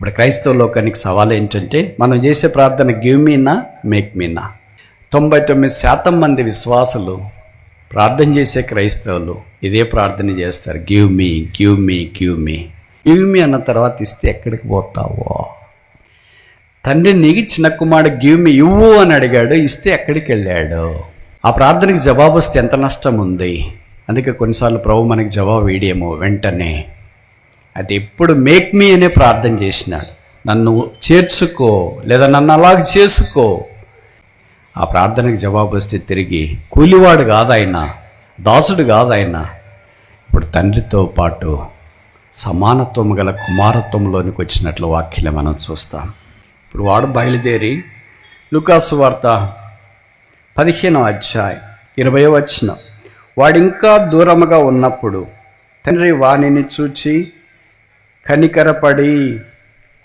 ఇప్పుడు క్రైస్తవ లోకానికి సవాల్ ఏంటంటే, మనం చేసే ప్రార్థన గివ్ మీనా మేక్ మీనా. 99% మంది విశ్వాసులు, ప్రార్థన చేసే క్రైస్తవులు ఇదే ప్రార్థన చేస్తారు, give me give me give me. Give me అన్న తర్వాత ఇస్తే ఎక్కడికి పోతావో. తండ్రి నీకు చిన్న కుమారుడు గివ్ మీ ఇవ్వు అని అడిగాడు, ఇస్తే ఎక్కడికి వెళ్ళాడు? ఆ ప్రార్థనకి జవాబు వస్తే ఎంత నష్టం ఉంది. అందుకే కొన్నిసార్లు ప్రభు మనకి జవాబు వేయడేమో వెంటనే. అది ఎప్పుడు మేక్ మీ అనే ప్రార్థన చేసినాడు, నన్ను చేర్చుకో లేదా నన్ను అలాగ చేసుకో. ఆ ప్రార్థనకి జవాబు వస్తే తిరిగి కూలివాడు కాదాయన, దాసుడు కాదాయన, ఇప్పుడు తండ్రితో పాటు సమానత్వం గల కుమారత్వంలోనికి వచ్చినట్లు వాక్యలే మనం చూస్తాం. ఇప్పుడు వాడు బయలుదేరి లూకాసు వార్త 15వ అధ్యాయం 20వ వచనం, వాడింకా దూరముగా ఉన్నప్పుడు తండ్రి వానిని చూచి కనికరపడి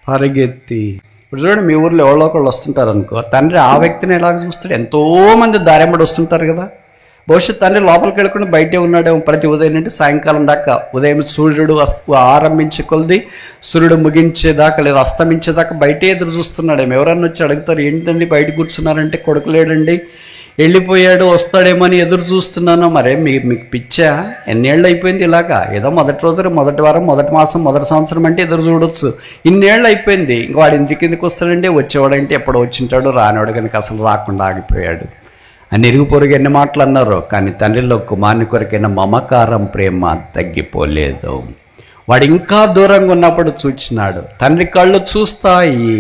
పరిగెత్తి. ఇప్పుడు చూడండి, మీ ఊర్లో ఎవరో ఒకళ్ళు వస్తుంటారు అనుకో, తండ్రి ఆ వ్యక్తిని ఎలాగ చూస్తాడు? ఎంతోమంది దారెంబడి వస్తుంటారు కదా. భవిష్యత్ తండ్రి లోపలికి వెళ్ళకుండా బయటే ఉన్నాడేమో ప్రతి ఉదయం నుండి సాయంకాలం దాకా. ఉదయం సూర్యుడు ఆరంభించే కొలది సూర్యుడు ముగించేదాకా లేదా అస్తమించేదాకా బయటే ఎదురు చూస్తున్నాడేమో. ఎవరన్నా వచ్చి అడుగుతారు, ఏంటండి బయట కూర్చున్నారంటే, కొడుకు లేడండి, వెళ్ళిపోయాడు, వస్తాడేమో అని ఎదురు చూస్తున్నాను. మరే మీకు పిచ్చా? ఎన్నేళ్ళు అయిపోయింది ఇలాగా? ఏదో మొదటి రోజు, మొదటి వారం, మొదటి మాసం, మొదటి సంవత్సరం అంటే ఎదురు చూడొచ్చు. ఇన్నేళ్ళు అయిపోయింది, ఇంక వాడు ఇంటికి కిందకి వస్తాడంటే, వచ్చేవాడంటే ఎప్పుడు వచ్చింటాడు, రానివాడు కనుక అసలు రాకుండా ఆగిపోయాడు అని ఇరుగు పొరుగు ఎన్ని మాటలు అన్నారు. కానీ తండ్రిలో కుమారుని కొరకైన మమకారం, ప్రేమ తగ్గిపోలేదు. వాడు ఇంకా దూరంగా ఉన్నప్పుడు చూచినాడు. తండ్రి కళ్ళు చూస్తాయి,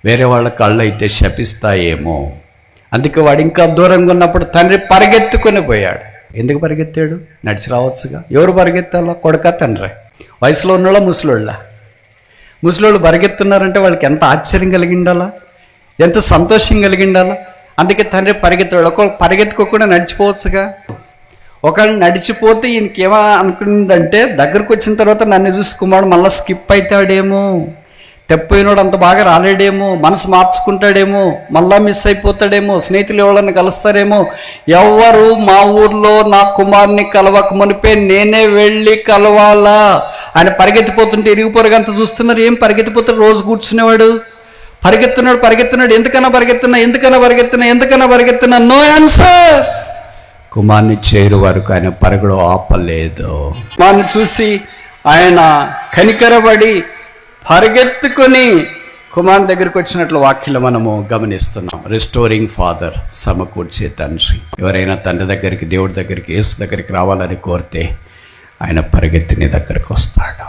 వేరే వాళ్ళ కళ్ళు అయితే శపిస్తాయేమో. అందుకే వాడు ఇంకా దూరంగా ఉన్నప్పుడు తండ్రి పరిగెత్తుకొని పోయాడు. ఎందుకు పరిగెత్తాడు? నడిచి రావచ్చుగా. ఎవరు పరిగెత్తాలో? కొడుక తండ్రి? వయసులో ఉన్నోళ్ళ ముసలోళ్ళ? ముసలోళ్ళు పరిగెత్తున్నారంటే వాళ్ళకి ఎంత ఆశ్చర్యం కలిగిండాలా, ఎంత సంతోషం కలిగిండాలా. అందుకే తండ్రి పరిగెత్తాడు. ఒక పరిగెత్తుకోకుండా నడిచిపోవచ్చుగా. ఒకళ్ళు నడిచిపోతే ఈయనకేమో అనుకుందంటే, దగ్గరకు వచ్చిన తర్వాత నన్ను చూసి కుమారుడు మళ్ళీ స్కిప్ అవుతాడేమో, తెప్పోయినోడు అంత బాగా రాలేడేమో, మనసు మార్చుకుంటాడేమో, మళ్ళా మిస్ అయిపోతాడేమో, స్నేహితులు ఎవరన్నా కలుస్తారేమో. ఎవరు మా ఊర్లో నా కుమారుని కలవక మునిపే నేనే వెళ్ళి కలవాలా ఆయన పరిగెత్తిపోతుంటే ఇరుగు పొరగంతా చూస్తున్నారు. ఏం పరిగెత్తిపోతాడు? రోజు కూర్చునేవాడు పరిగెత్తున్నాడు. ఎందుకన్నా పరిగెత్తున్నా నో ఆన్సర్. కుమార్ని చేరు వరకు ఆయన పరుగులో ఆపలేదు. కుమార్ని చూసి ఆయన కనికరపడి పరిగెత్తుకొని కుమార్ దగ్గరికి వచ్చినట్లు వాక్యలు మనము గమనిస్తున్నాం. రిస్టోరింగ్ ఫాదర్, సమకూర్చే తండ్రి. ఎవరైనా తండ్రి దగ్గరికి, దేవుడి దగ్గరికి, యేసు దగ్గరికి రావాలని కోరితే ఆయన పరిగెత్తి నీ దగ్గరికి వస్తాడు.